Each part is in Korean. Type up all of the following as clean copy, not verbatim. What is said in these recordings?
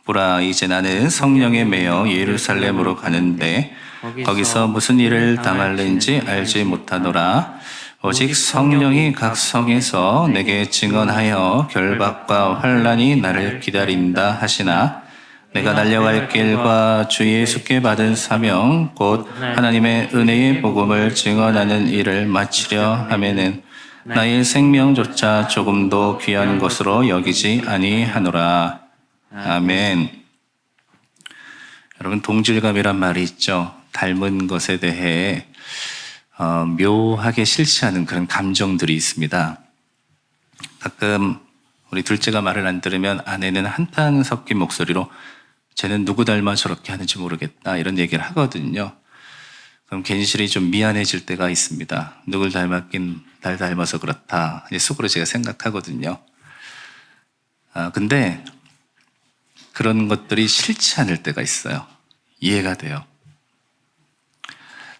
보라, 이제 나는 성령에 매여 예루살렘으로 가는데 거기서 무슨 일을 당할는지 알지 못하노라. 오직 성령이 각 성에서 내게 증언하여 결박과 환난이 나를 기다린다 하시나 내가 달려갈 길과 주 예수께 받은 사명 곧 하나님의 은혜의 복음을 증언하는 일을 마치려 하면은 나의 생명조차 조금도 귀한 것으로 여기지 아니하노라. 아멘. 여러분, 동질감이란 말이 있죠. 닮은 것에 대해 묘하게 실체하는 그런 감정들이 있습니다. 가끔 우리 둘째가 말을 안 들으면 아내는 한탄 섞인 목소리로 쟤는 누구 닮아 저렇게 하는지 모르겠다 이런 얘기를 하거든요. 그럼 괜시리 좀 미안해질 때가 있습니다. 누굴 닮았긴 날 닮아서 그렇다. 속으로 제가 생각하거든요. 근데 그런 것들이 싫지 않을 때가 있어요. 이해가 돼요.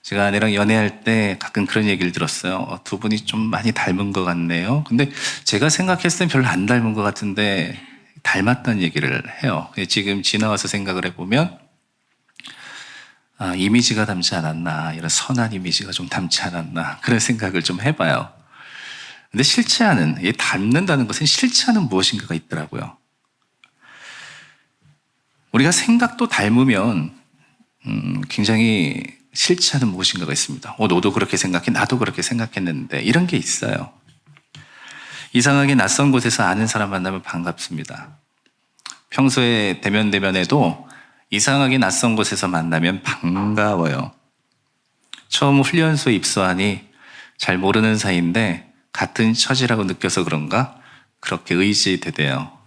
제가 아내랑 연애할 때 가끔 그런 얘기를 들었어요. 두 분이 좀 많이 닮은 것 같네요. 근데 제가 생각했을 땐 별로 안 닮은 것 같은데 닮았다는 얘기를 해요. 지금 지나와서 생각을 해보면 이미지가 닮지 않았나, 이런 선한 이미지가 좀 닮지 않았나 그런 생각을 좀 해봐요. 근데 싫지 않은, 닮는다는 것은 싫지 않은 무엇인가가 있더라고요. 우리가 생각도 닮으면 굉장히 싫지 않은 무엇인가가 있습니다. 너도 그렇게 생각해, 나도 그렇게 생각했는데 이런 게 있어요. 이상하게 낯선 곳에서 아는 사람 만나면 반갑습니다. 평소에 대면대면해도 이상하게 낯선 곳에서 만나면 반가워요. 처음 훈련소에 입소하니 잘 모르는 사이인데 같은 처지라고 느껴서 그런가 그렇게 의지되대요.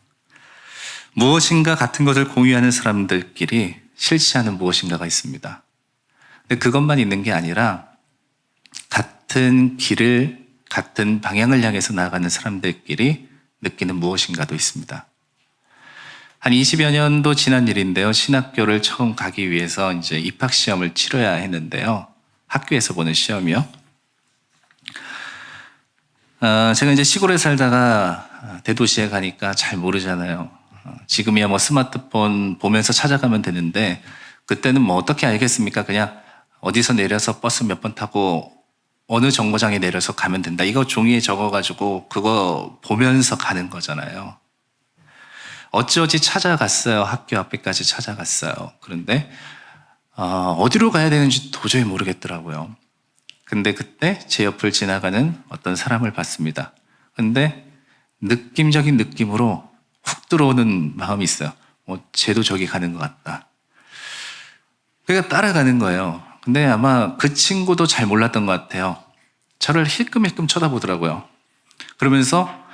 무엇인가 같은 것을 공유하는 사람들끼리 싫지 않은 무엇인가가 있습니다. 근데 그것만 있는 게 아니라 같은 길을, 같은 방향을 향해서 나아가는 사람들끼리 느끼는 무엇인가도 있습니다. 한 20여 년도 지난 일인데요. 신학교를 처음 가기 위해서 이제 입학시험을 치러야 했는데요. 학교에서 보는 시험이요. 제가 이제 시골에 살다가 대도시에 가니까 잘 모르잖아요. 지금이야 뭐 스마트폰 보면서 찾아가면 되는데 그때는 뭐 어떻게 알겠습니까? 그냥 어디서 내려서 버스 몇 번 타고 어느 정거장에 내려서 가면 된다. 이거 종이에 적어가지고 그거 보면서 가는 거잖아요. 어찌어찌 찾아갔어요. 학교 앞에까지 찾아갔어요. 그런데 어디로 가야 되는지 도저히 모르겠더라고요. 근데 그때 제 옆을 지나가는 어떤 사람을 봤습니다. 근데 느낌적인 느낌으로 훅 들어오는 마음이 있어요. 쟤도 저기 가는 것 같다. 그러니까 따라가는 거예요. 근데 아마 그 친구도 잘 몰랐던 것 같아요. 저를 힐끔힐끔 쳐다보더라고요. 그러면서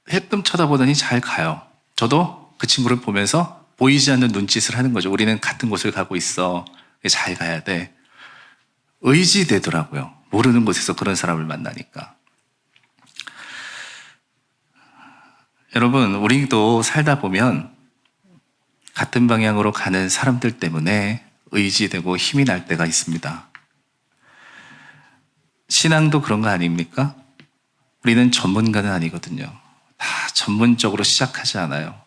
힐끔 쳐다보더니 잘 가요. 저도 그 친구를 보면서 보이지 않는 눈짓을 하는 거죠. 우리는 같은 곳을 가고 있어. 잘 가야 돼. 의지되더라고요. 모르는 곳에서 그런 사람을 만나니까. 여러분, 우리도 살다 보면 같은 방향으로 가는 사람들 때문에 의지되고 힘이 날 때가 있습니다. 신앙도 그런 거 아닙니까? 우리는 전문가는 아니거든요. 다 전문적으로 시작하지 않아요.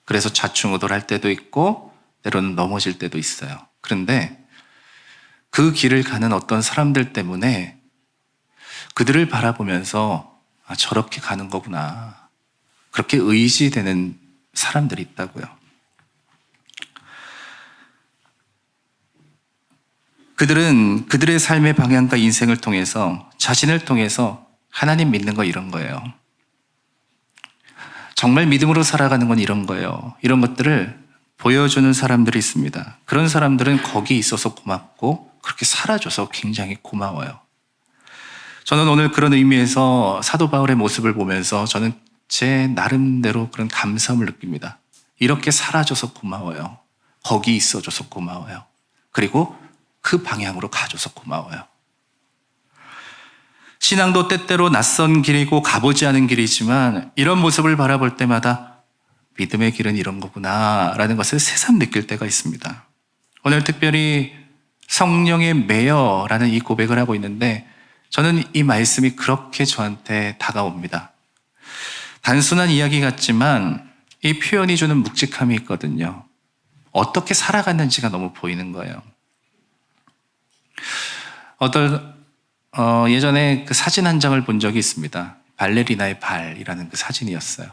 그래서 좌충우돌할 때도 있고 때로는 넘어질 때도 있어요. 그런데 그 길을 가는 어떤 사람들 때문에 그들을 바라보면서 저렇게 가는 거구나. 그렇게 의지되는 사람들이 있다고요. 그들은 그들의 삶의 방향과 인생을 통해서 자신을 통해서 하나님 믿는 거 이런 거예요. 정말 믿음으로 살아가는 건 이런 거예요. 이런 것들을 보여주는 사람들이 있습니다. 그런 사람들은 거기 있어서 고맙고 그렇게 살아줘서 굉장히 고마워요. 저는 오늘 그런 의미에서 사도 바울의 모습을 보면서 저는 제 나름대로 그런 감사함을 느낍니다. 이렇게 살아줘서 고마워요. 거기 있어줘서 고마워요. 그리고 그 방향으로 가줘서 고마워요. 신앙도 때때로 낯선 길이고 가보지 않은 길이지만 이런 모습을 바라볼 때마다 믿음의 길은 이런 거구나 라는 것을 새삼 느낄 때가 있습니다. 오늘 특별히 성령의 매여라는 이 고백을 하고 있는데 저는 이 말씀이 그렇게 저한테 다가옵니다. 단순한 이야기 같지만 이 표현이 주는 묵직함이 있거든요. 어떻게 살아갔는지가 너무 보이는 거예요. 예전에 그 사진 한 장을 본 적이 있습니다. 발레리나의 발이라는 그 사진이었어요.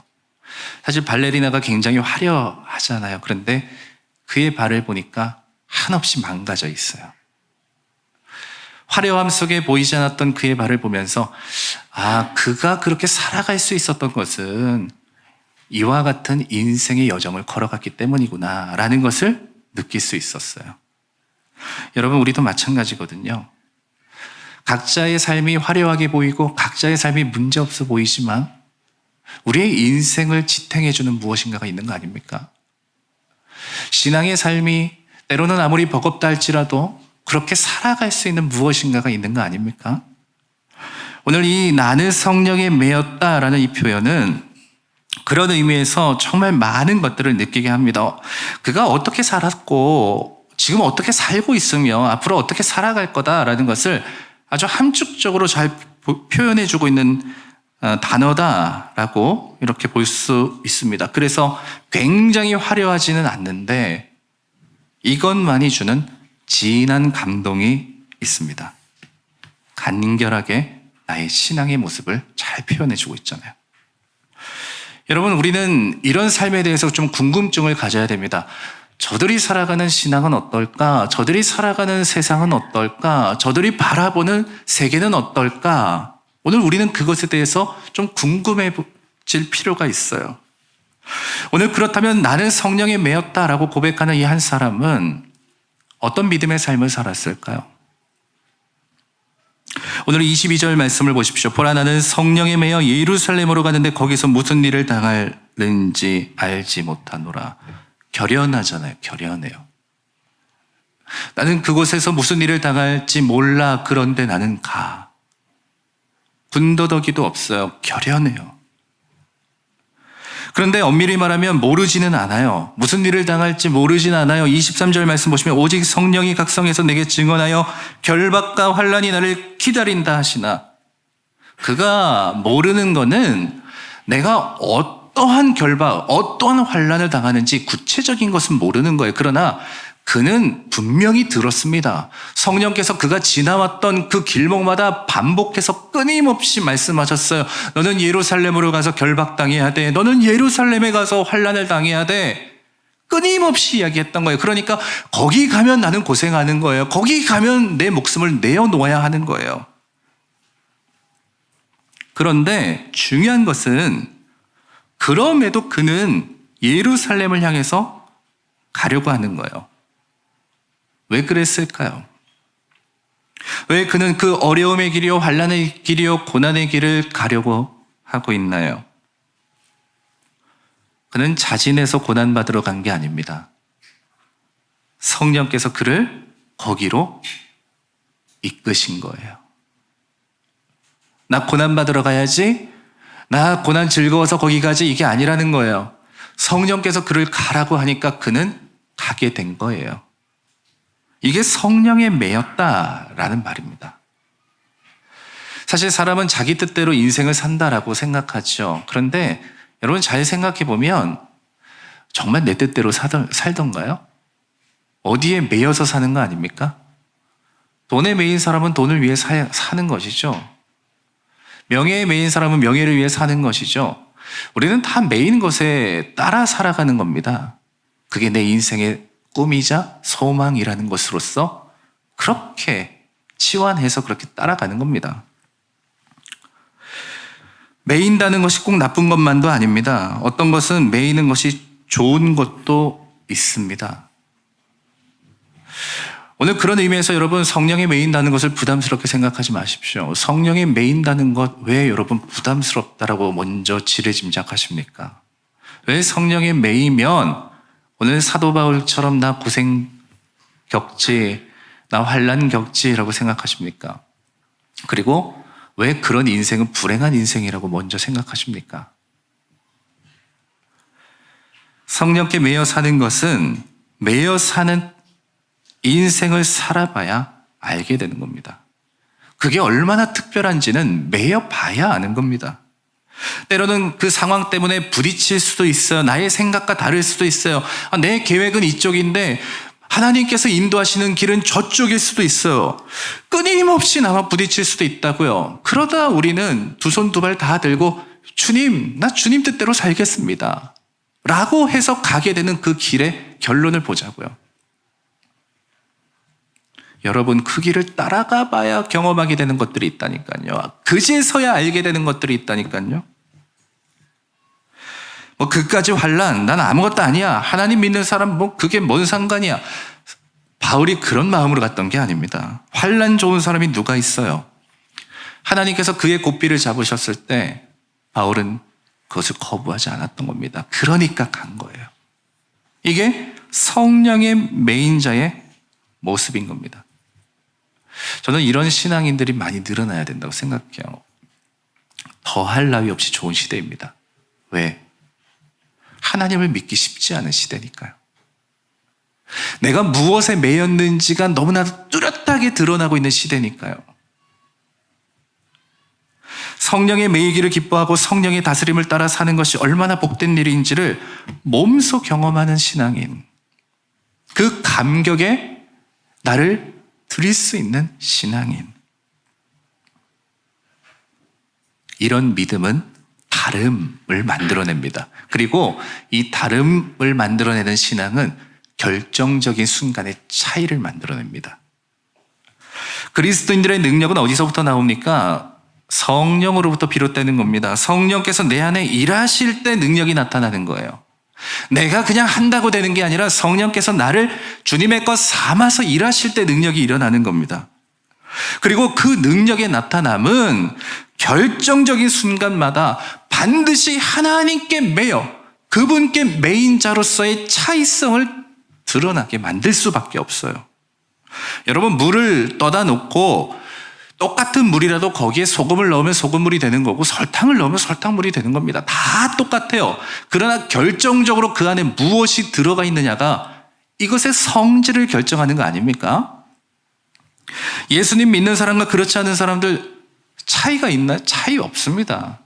사실 발레리나가 굉장히 화려하잖아요. 그런데 그의 발을 보니까 한없이 망가져 있어요. 화려함 속에 보이지 않았던 그의 발을 보면서 그가 그렇게 살아갈 수 있었던 것은 이와 같은 인생의 여정을 걸어갔기 때문이구나 라는 것을 느낄 수 있었어요. 여러분, 우리도 마찬가지거든요. 각자의 삶이 화려하게 보이고 각자의 삶이 문제없어 보이지만 우리의 인생을 지탱해주는 무엇인가가 있는 거 아닙니까? 신앙의 삶이 때로는 아무리 버겁다 할지라도 그렇게 살아갈 수 있는 무엇인가가 있는 거 아닙니까? 오늘 이 나는 성령에 매였다라는 이 표현은 그런 의미에서 정말 많은 것들을 느끼게 합니다. 그가 어떻게 살았고 지금 어떻게 살고 있으며 앞으로 어떻게 살아갈 거다라는 것을 아주 함축적으로 잘 표현해주고 있는 단어다라고 이렇게 볼 수 있습니다. 그래서 굉장히 화려하지는 않는데 이것만이 주는 진한 감동이 있습니다. 간결하게 나의 신앙의 모습을 잘 표현해주고 있잖아요. 여러분, 우리는 이런 삶에 대해서 좀 궁금증을 가져야 됩니다. 저들이 살아가는 신앙은 어떨까? 저들이 살아가는 세상은 어떨까? 저들이 바라보는 세계는 어떨까? 오늘 우리는 그것에 대해서 좀 궁금해질 필요가 있어요. 오늘 그렇다면 나는 성령에 매였다라고 고백하는 이 한 사람은 어떤 믿음의 삶을 살았을까요? 오늘 22절 말씀을 보십시오. 보라, 나는 성령에 매여 예루살렘으로 가는데 거기서 무슨 일을 당할는지 알지 못하노라. 결연하잖아요. 결연해요. 나는 그곳에서 무슨 일을 당할지 몰라. 그런데 나는 가. 군더더기도 없어요. 결연해요. 그런데 엄밀히 말하면 모르지는 않아요. 무슨 일을 당할지 모르진 않아요. 23절 말씀 보시면 오직 성령이 각성해서 내게 증언하여 결박과 환난이 나를 기다린다 하시나. 그가 모르는 거는 내가 어떠한 결박, 어떠한 환난을 당하는지 구체적인 것은 모르는 거예요. 그러나 그는 분명히 들었습니다. 성령께서 그가 지나왔던 그 길목마다 반복해서 끊임없이 말씀하셨어요. 너는 예루살렘으로 가서 결박당해야 돼. 너는 예루살렘에 가서 환난을 당해야 돼. 끊임없이 이야기했던 거예요. 그러니까 거기 가면 나는 고생하는 거예요. 거기 가면 내 목숨을 내어놓아야 하는 거예요. 그런데 중요한 것은 그럼에도 그는 예루살렘을 향해서 가려고 하는 거예요. 왜 그랬을까요? 왜 그는 그 어려움의 길이요, 환난의 길이요, 고난의 길을 가려고 하고 있나요? 그는 자진해서 고난받으러 간 게 아닙니다. 성령께서 그를 거기로 이끄신 거예요. 나 고난받으러 가야지, 나 고난 즐거워서 거기 가지, 이게 아니라는 거예요. 성령께서 그를 가라고 하니까 그는 가게 된 거예요. 이게 성령에 매였다라는 말입니다. 사실 사람은 자기 뜻대로 인생을 산다라고 생각하죠. 그런데 여러분 잘 생각해 보면 정말 내 뜻대로 살던가요? 어디에 매여서 사는 거 아닙니까? 돈에 매인 사람은 돈을 위해 사는 것이죠. 명예에 매인 사람은 명예를 위해 사는 것이죠. 우리는 다 매인 것에 따라 살아가는 겁니다. 그게 내 인생의 꿈이자 소망이라는 것으로서 그렇게 치환해서 그렇게 따라가는 겁니다. 매인다는 것이 꼭 나쁜 것만도 아닙니다. 어떤 것은 매이는 것이 좋은 것도 있습니다. 오늘 그런 의미에서 여러분 성령에 매인다는 것을 부담스럽게 생각하지 마십시오. 성령에 매인다는 것 왜 여러분 부담스럽다라고 먼저 지레짐작하십니까? 왜 성령에 매이면 오늘 사도 바울처럼 나 고생 겪지, 나 환난 겪지라고 생각하십니까? 그리고 왜 그런 인생은 불행한 인생이라고 먼저 생각하십니까? 성령께 매여 사는 것은 매여 사는 인생을 살아봐야 알게 되는 겁니다. 그게 얼마나 특별한지는 매여 봐야 아는 겁니다. 때로는 그 상황 때문에 부딪힐 수도 있어요. 나의 생각과 다를 수도 있어요. 내 계획은 이쪽인데 하나님께서 인도하시는 길은 저쪽일 수도 있어요. 끊임없이 나와 부딪힐 수도 있다고요. 그러다 우리는 두 손 두 발 다 들고 주님, 나 주님 뜻대로 살겠습니다 라고 해서 가게 되는 그 길의 결론을 보자고요. 여러분, 그 길을 따라가 봐야 경험하게 되는 것들이 있다니까요. 그제서야 알게 되는 것들이 있다니까요. 그까지 환난, 난 아무것도 아니야. 하나님 믿는 사람 그게 뭔 상관이야. 바울이 그런 마음으로 갔던 게 아닙니다. 환난 좋은 사람이 누가 있어요? 하나님께서 그의 고삐를 잡으셨을 때 바울은 그것을 거부하지 않았던 겁니다. 그러니까 간 거예요. 이게 성령의 매인자의 모습인 겁니다. 저는 이런 신앙인들이 많이 늘어나야 된다고 생각해요. 더할 나위 없이 좋은 시대입니다. 왜? 하나님을 믿기 쉽지 않은 시대니까요. 내가 무엇에 매였는지가 너무나도 뚜렷하게 드러나고 있는 시대니까요. 성령의 매이기를 기뻐하고 성령의 다스림을 따라 사는 것이 얼마나 복된 일인지를 몸소 경험하는 신앙인, 그 감격에 나를 드릴 수 있는 신앙인, 이런 믿음은 다름을 만들어냅니다. 그리고 이 다름을 만들어내는 신앙은 결정적인 순간의 차이를 만들어냅니다. 그리스도인들의 능력은 어디서부터 나옵니까? 성령으로부터 비롯되는 겁니다. 성령께서 내 안에 일하실 때 능력이 나타나는 거예요. 내가 그냥 한다고 되는 게 아니라 성령께서 나를 주님의 것 삼아서 일하실 때 능력이 일어나는 겁니다. 그리고 그 능력의 나타남은 결정적인 순간마다 반드시 하나님께 매여 그분께 매인 자로서의 차이성을 드러나게 만들 수밖에 없어요. 여러분, 물을 떠다 놓고 똑같은 물이라도 거기에 소금을 넣으면 소금물이 되는 거고 설탕을 넣으면 설탕물이 되는 겁니다. 다 똑같아요. 그러나 결정적으로 그 안에 무엇이 들어가 있느냐가 이것의 성질을 결정하는 거 아닙니까? 예수님 믿는 사람과 그렇지 않은 사람들 차이가 있나요? 차이 없습니다.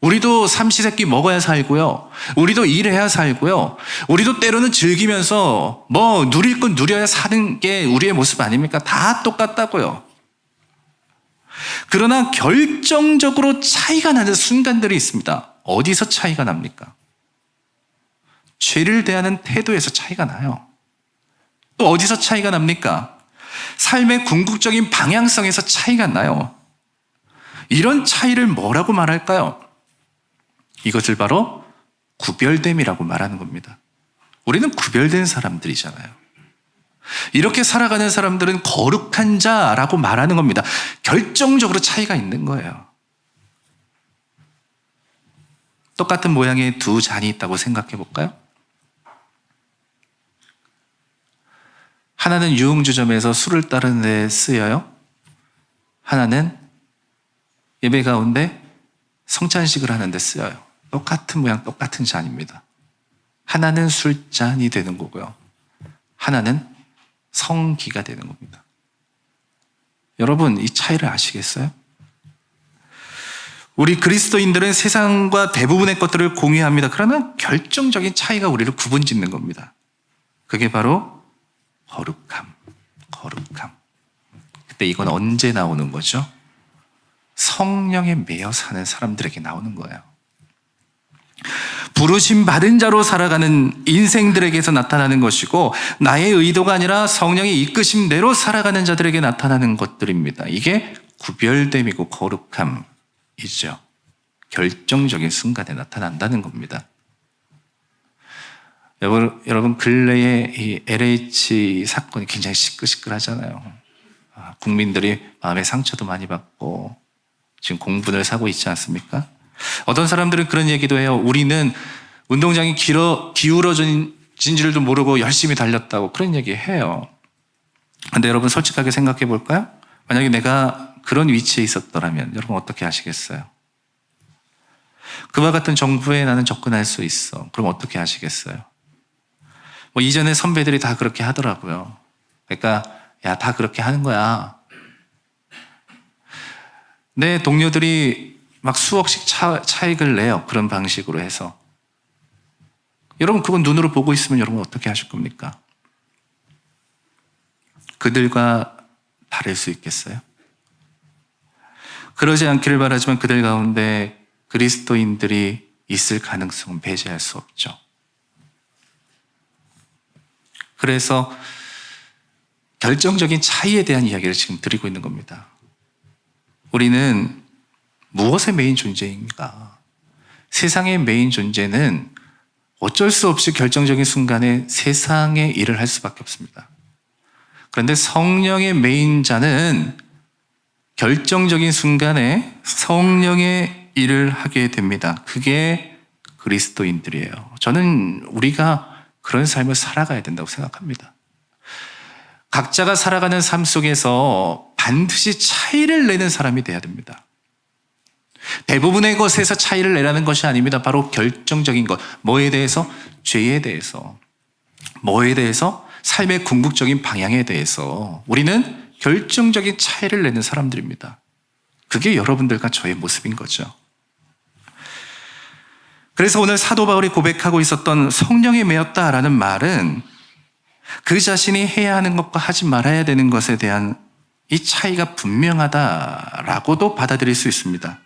우리도 삼시세끼 먹어야 살고요. 우리도 일해야 살고요. 우리도 때로는 즐기면서 누릴 건 누려야 사는 게 우리의 모습 아닙니까? 다 똑같다고요. 그러나 결정적으로 차이가 나는 순간들이 있습니다. 어디서 차이가 납니까? 죄를 대하는 태도에서 차이가 나요. 또 어디서 차이가 납니까? 삶의 궁극적인 방향성에서 차이가 나요. 이런 차이를 뭐라고 말할까요? 이것을 바로 구별됨이라고 말하는 겁니다. 우리는 구별된 사람들이잖아요. 이렇게 살아가는 사람들은 거룩한 자라고 말하는 겁니다. 결정적으로 차이가 있는 거예요. 똑같은 모양의 두 잔이 있다고 생각해 볼까요? 하나는 유흥주점에서 술을 따르는 데 쓰여요. 하나는 예배 가운데 성찬식을 하는 데 쓰여요. 똑같은 모양, 똑같은 잔입니다. 하나는 술잔이 되는 거고요. 하나는 성기가 되는 겁니다. 여러분, 이 차이를 아시겠어요? 우리 그리스도인들은 세상과 대부분의 것들을 공유합니다. 그러나 결정적인 차이가 우리를 구분짓는 겁니다. 그게 바로 거룩함. 그때 이건 언제 나오는 거죠? 성령에 매여 사는 사람들에게 나오는 거예요. 부르심 받은 자로 살아가는 인생들에게서 나타나는 것이고 나의 의도가 아니라 성령의 이끄심대로 살아가는 자들에게 나타나는 것들입니다. 이게 구별됨이고 거룩함이죠. 결정적인 순간에 나타난다는 겁니다. 여러분, 근래에 이 LH 사건이 굉장히 시끌시끌하잖아요. 국민들이 마음의 상처도 많이 받고 지금 공분을 사고 있지 않습니까? 어떤 사람들은 그런 얘기도 해요. 우리는 운동장이 기울어진 줄도 모르고 열심히 달렸다고 그런 얘기 해요. 근데 여러분, 솔직하게 생각해 볼까요? 만약에 내가 그런 위치에 있었더라면 여러분 어떻게 하시겠어요? 그와 같은 정부에 나는 접근할 수 있어. 그럼 어떻게 하시겠어요? 이전에 선배들이 다 그렇게 하더라고요. 그러니까 야, 다 그렇게 하는 거야. 내 동료들이 막 수억씩 차익을 내요. 그런 방식으로 해서. 여러분, 그건 눈으로 보고 있으면 여러분 어떻게 하실 겁니까? 그들과 다를 수 있겠어요? 그러지 않기를 바라지만 그들 가운데 그리스도인들이 있을 가능성은 배제할 수 없죠. 그래서 결정적인 차이에 대한 이야기를 지금 드리고 있는 겁니다. 우리는 무엇의 메인 존재인가? 세상의 메인 존재는 어쩔 수 없이 결정적인 순간에 세상의 일을 할 수밖에 없습니다. 그런데 성령의 메인자는 결정적인 순간에 성령의 일을 하게 됩니다. 그게 그리스도인들이에요. 저는 우리가 그런 삶을 살아가야 된다고 생각합니다. 각자가 살아가는 삶 속에서 반드시 차이를 내는 사람이 돼야 됩니다. 대부분의 것에서 차이를 내라는 것이 아닙니다. 바로 결정적인 것. 뭐에 대해서? 죄에 대해서. 뭐에 대해서? 삶의 궁극적인 방향에 대해서. 우리는 결정적인 차이를 내는 사람들입니다. 그게 여러분들과 저의 모습인 거죠. 그래서 오늘 사도 바울이 고백하고 있었던 성령에 매였다라는 말은 그 자신이 해야 하는 것과 하지 말아야 되는 것에 대한 이 차이가 분명하다라고도 받아들일 수 있습니다.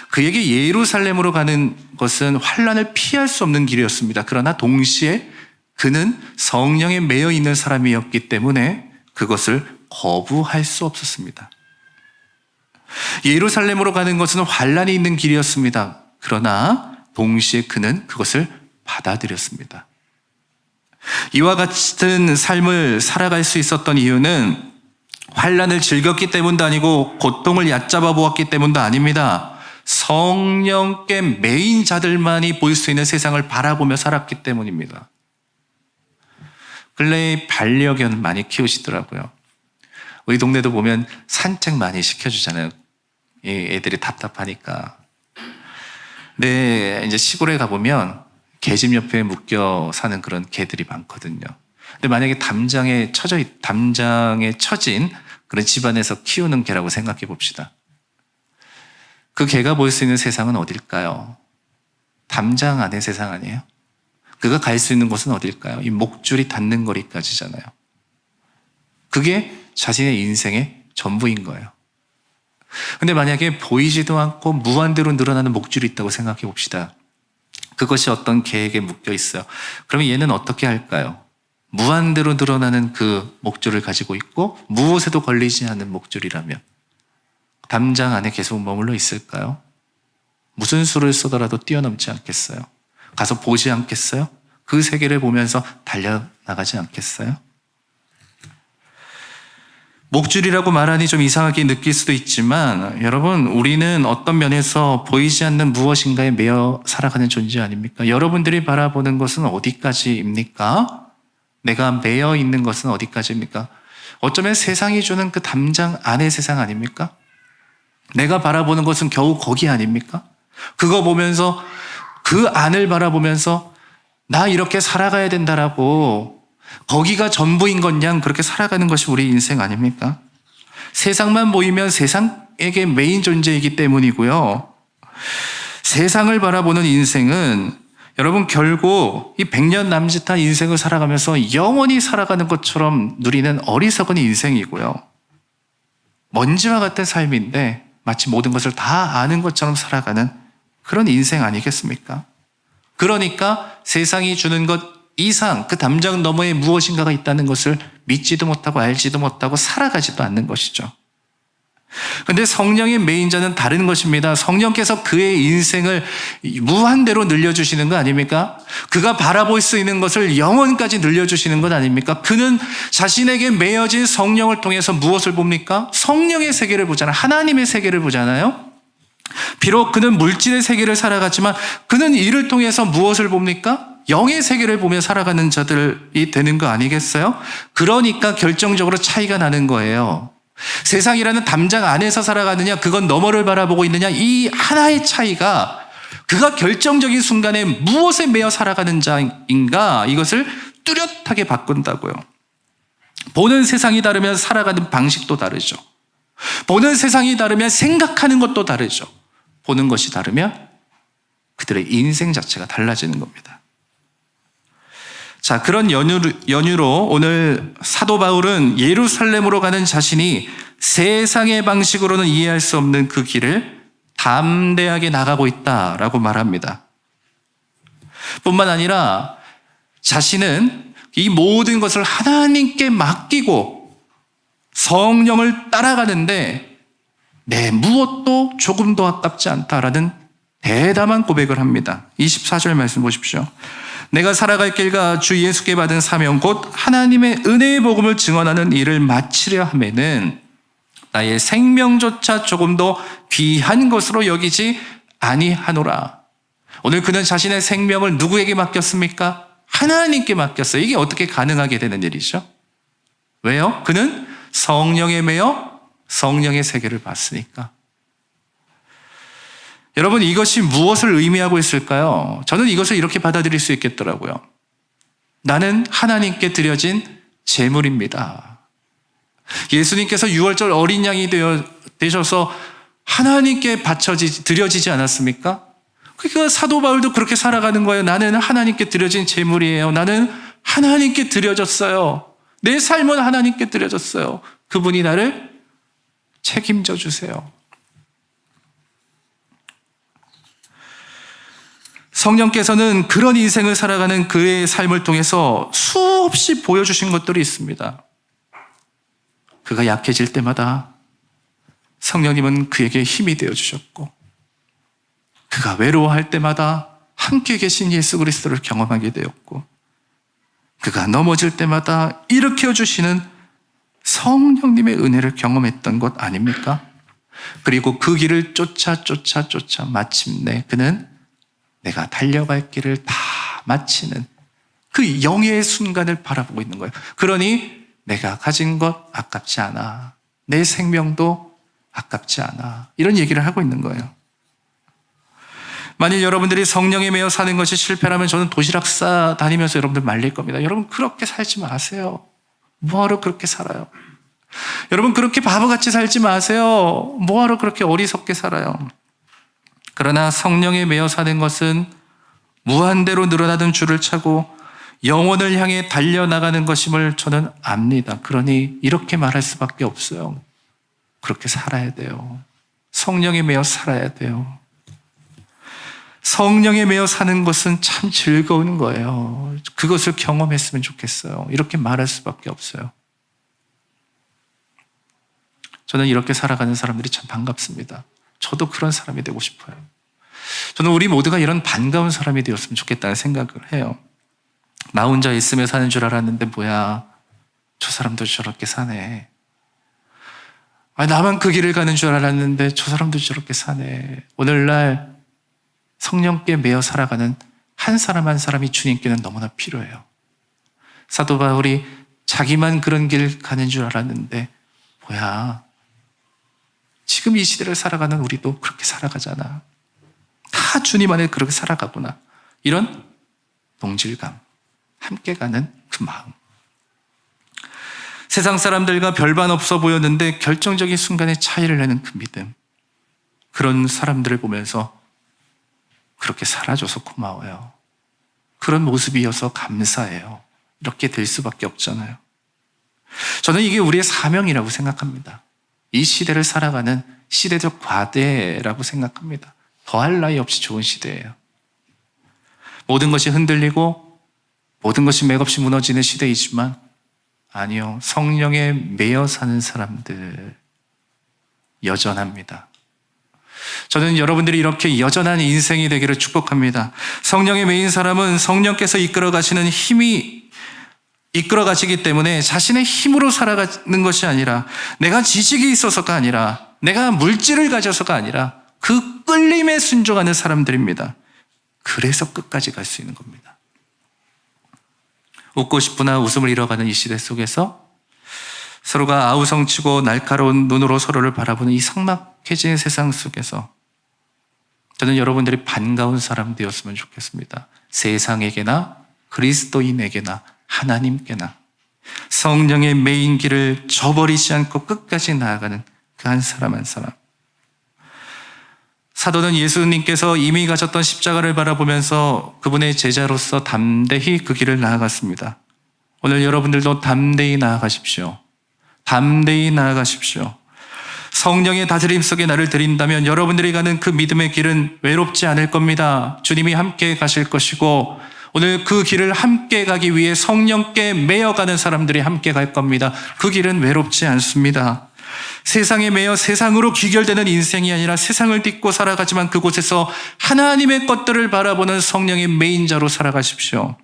그에게 예루살렘으로 가는 것은 환난을 피할 수 없는 길이었습니다. 그러나 동시에 그는 성령에 매여 있는 사람이었기 때문에 그것을 거부할 수 없었습니다. 예루살렘으로 가는 것은 환난이 있는 길이었습니다. 그러나 동시에 그는 그것을 받아들였습니다. 이와 같은 삶을 살아갈 수 있었던 이유는 환난을 즐겼기 때문도 아니고 고통을 얕잡아 보았기 때문도 아닙니다. 성령께 매인 자들만이 볼 수 있는 세상을 바라보며 살았기 때문입니다. 근래에 반려견 많이 키우시더라고요. 우리 동네도 보면 산책 많이 시켜주잖아요. 애들이 답답하니까. 근데 이제 시골에 가보면 개집 옆에 묶여 사는 그런 개들이 많거든요. 근데 만약에 담장에 처진 그런 집안에서 키우는 개라고 생각해 봅시다. 그 개가 볼 수 있는 세상은 어딜까요? 담장 안의 세상 아니에요? 그가 갈 수 있는 곳은 어딜까요? 이 목줄이 닿는 거리까지잖아요. 그게 자신의 인생의 전부인 거예요. 근데 만약에 보이지도 않고 무한대로 늘어나는 목줄이 있다고 생각해 봅시다. 그것이 어떤 개에게 묶여 있어요. 그러면 얘는 어떻게 할까요? 무한대로 늘어나는 그 목줄을 가지고 있고 무엇에도 걸리지 않는 목줄이라면 담장 안에 계속 머물러 있을까요? 무슨 수를 쏘더라도 뛰어넘지 않겠어요? 가서 보지 않겠어요? 그 세계를 보면서 달려나가지 않겠어요? 목줄이라고 말하니 좀 이상하게 느낄 수도 있지만 여러분, 우리는 어떤 면에서 보이지 않는 무엇인가에 매여 살아가는 존재 아닙니까? 여러분들이 바라보는 것은 어디까지입니까? 내가 매여 있는 것은 어디까지입니까? 어쩌면 세상이 주는 그 담장 안의 세상 아닙니까? 내가 바라보는 것은 겨우 거기 아닙니까? 그거 보면서 그 안을 바라보면서 나 이렇게 살아가야 된다라고 거기가 전부인 것 양 그렇게 살아가는 것이 우리 인생 아닙니까? 세상만 보이면 세상에게 메인 존재이기 때문이고요. 세상을 바라보는 인생은 여러분 결국 이 100년 남짓한 인생을 살아가면서 영원히 살아가는 것처럼 누리는 어리석은 인생이고요. 먼지와 같은 삶인데 마치 모든 것을 다 아는 것처럼 살아가는 그런 인생 아니겠습니까? 그러니까 세상이 주는 것 이상 그 담장 너머에 무엇인가가 있다는 것을 믿지도 못하고 알지도 못하고 살아가지도 않는 것이죠. 그런데 성령의 메인자는 다른 것입니다. 성령께서 그의 인생을 무한대로 늘려주시는 거 아닙니까? 그가 바라볼 수 있는 것을 영원까지 늘려주시는 것 아닙니까? 그는 자신에게 매여진 성령을 통해서 무엇을 봅니까? 성령의 세계를 보잖아요. 하나님의 세계를 보잖아요. 비록 그는 물질의 세계를 살아갔지만 그는 이를 통해서 무엇을 봅니까? 영의 세계를 보며 살아가는 자들이 되는 거 아니겠어요? 그러니까 결정적으로 차이가 나는 거예요. 세상이라는 담장 안에서 살아가느냐, 그건 너머를 바라보고 있느냐, 이 하나의 차이가 그가 결정적인 순간에 무엇에 매여 살아가는 자인가, 이것을 뚜렷하게 바꾼다고요. 보는 세상이 다르면 살아가는 방식도 다르죠. 보는 세상이 다르면 생각하는 것도 다르죠. 보는 것이 다르면 그들의 인생 자체가 달라지는 겁니다. 자, 그런 연유로 오늘 사도 바울은 예루살렘으로 가는 자신이 세상의 방식으로는 이해할 수 없는 그 길을 담대하게 나가고 있다라고 말합니다. 뿐만 아니라 자신은 이 모든 것을 하나님께 맡기고 성령을 따라가는데 내 무엇도 조금도 아깝지 않다라는 대담한 고백을 합니다. 24절 말씀 보십시오. 내가 살아갈 길과 주 예수께 받은 사명 곧 하나님의 은혜의 복음을 증언하는 일을 마치려 하면은 나의 생명조차 조금도 귀한 것으로 여기지 아니하노라. 오늘 그는 자신의 생명을 누구에게 맡겼습니까? 하나님께 맡겼어요. 이게 어떻게 가능하게 되는 일이죠? 왜요? 그는 성령에 매여 성령의 세계를 받으니까. 여러분, 이것이 무엇을 의미하고 있을까요? 저는 이것을 이렇게 받아들일 수 있겠더라고요. 나는 하나님께 드려진 제물입니다. 예수님께서 유월절 어린 양이 되셔서 하나님께 드려지지 않았습니까? 그러니까 사도 바울도 그렇게 살아가는 거예요. 나는 하나님께 드려진 제물이에요. 나는 하나님께 드려졌어요. 내 삶은 하나님께 드려졌어요. 그분이 나를 책임져 주세요. 성령께서는 그런 인생을 살아가는 그의 삶을 통해서 수없이 보여주신 것들이 있습니다. 그가 약해질 때마다 성령님은 그에게 힘이 되어주셨고, 그가 외로워할 때마다 함께 계신 예수 그리스도를 경험하게 되었고, 그가 넘어질 때마다 일으켜 주시는 성령님의 은혜를 경험했던 것 아닙니까? 그리고 그 길을 쫓아 마침내 그는 내가 달려갈 길을 다 마치는 그 영예의 순간을 바라보고 있는 거예요. 그러니 내가 가진 것 아깝지 않아. 내 생명도 아깝지 않아. 이런 얘기를 하고 있는 거예요. 만일 여러분들이 성령에 매여 사는 것이 실패라면 저는 도시락 싸 다니면서 여러분들 말릴 겁니다. 여러분 그렇게 살지 마세요. 뭐하러 그렇게 살아요? 여러분 그렇게 바보같이 살지 마세요. 뭐하러 그렇게 어리석게 살아요? 그러나 성령에 매여 사는 것은 무한대로 늘어나는 줄을 차고 영혼을 향해 달려나가는 것임을 저는 압니다. 그러니 이렇게 말할 수밖에 없어요. 그렇게 살아야 돼요. 성령에 매여 살아야 돼요. 성령에 매여 사는 것은 참 즐거운 거예요. 그것을 경험했으면 좋겠어요. 이렇게 말할 수밖에 없어요. 저는 이렇게 살아가는 사람들이 참 반갑습니다. 저도 그런 사람이 되고 싶어요. 저는 우리 모두가 이런 반가운 사람이 되었으면 좋겠다는 생각을 해요. 나 혼자 있으며 사는 줄 알았는데 뭐야, 저 사람도 저렇게 사네. 나만 그 길을 가는 줄 알았는데 저 사람도 저렇게 사네. 오늘날 성령께 매여 살아가는 한 사람 한 사람이 주님께는 너무나 필요해요. 사도 바울이 자기만 그런 길 가는 줄 알았는데 뭐야, 지금 이 시대를 살아가는 우리도 그렇게 살아가잖아. 다 주님 안에 그렇게 살아가구나. 이런 동질감, 함께 가는 그 마음. 세상 사람들과 별반 없어 보였는데 결정적인 순간에 차이를 내는 그 믿음. 그런 사람들을 보면서 그렇게 살아줘서 고마워요. 그런 모습이어서 감사해요. 이렇게 될 수밖에 없잖아요. 저는 이게 우리의 사명이라고 생각합니다. 이 시대를 살아가는 시대적 과대라고 생각합니다. 더할 나위 없이 좋은 시대예요. 모든 것이 흔들리고 모든 것이 맥없이 무너지는 시대이지만 아니요, 성령에 매여 사는 사람들 여전합니다. 저는 여러분들이 이렇게 여전한 인생이 되기를 축복합니다. 성령에 매인 사람은 성령께서 이끌어 가시는 힘이 이끌어 가시기 때문에 자신의 힘으로 살아가는 것이 아니라, 내가 지식이 있어서가 아니라, 내가 물질을 가져서가 아니라 그 끌림에 순종하는 사람들입니다. 그래서 끝까지 갈 수 있는 겁니다. 웃고 싶으나 웃음을 잃어가는 이 시대 속에서 서로가 아우성치고 날카로운 눈으로 서로를 바라보는 이 삭막해진 세상 속에서 저는 여러분들이 반가운 사람 되었으면 좋겠습니다. 세상에게나 그리스도인에게나 하나님께나 성령의 매인 길을 저버리지 않고 끝까지 나아가는 그 한 사람 한 사람. 사도는 예수님께서 이미 가셨던 십자가를 바라보면서 그분의 제자로서 담대히 그 길을 나아갔습니다. 오늘 여러분들도 담대히 나아가십시오. 담대히 나아가십시오. 성령의 다스림 속에 나를 드린다면 여러분들이 가는 그 믿음의 길은 외롭지 않을 겁니다. 주님이 함께 가실 것이고 오늘 그 길을 함께 가기 위해 성령께 매여가는 사람들이 함께 갈 겁니다. 그 길은 외롭지 않습니다. 세상에 매여 세상으로 귀결되는 인생이 아니라 세상을 딛고 살아가지만 그곳에서 하나님의 것들을 바라보는 성령의 매인자로 살아가십시오.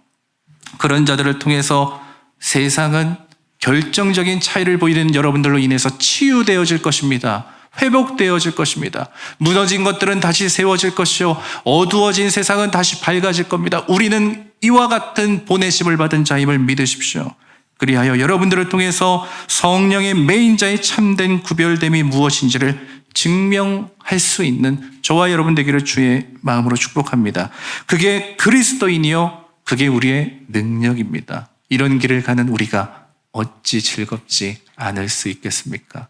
그런 자들을 통해서 세상은 결정적인 차이를 보이는 여러분들로 인해서 치유되어질 것입니다. 회복되어질 것입니다. 무너진 것들은 다시 세워질 것이요 어두워진 세상은 다시 밝아질 겁니다. 우리는 이와 같은 보내심을 받은 자임을 믿으십시오. 그리하여 여러분들을 통해서 성령의 매인자의 참된 구별됨이 무엇인지를 증명할 수 있는 저와 여러분 되기를 주의 마음으로 축복합니다. 그게 그리스도인이요 그게 우리의 능력입니다. 이런 길을 가는 우리가 어찌 즐겁지 않을 수 있겠습니까?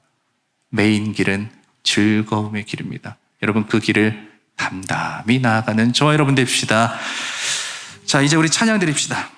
매인 길은 즐거움의 길입니다. 여러분 그 길을 담담히 나아가는 저와 여러분 됩시다. 자, 이제 우리 찬양 드립시다.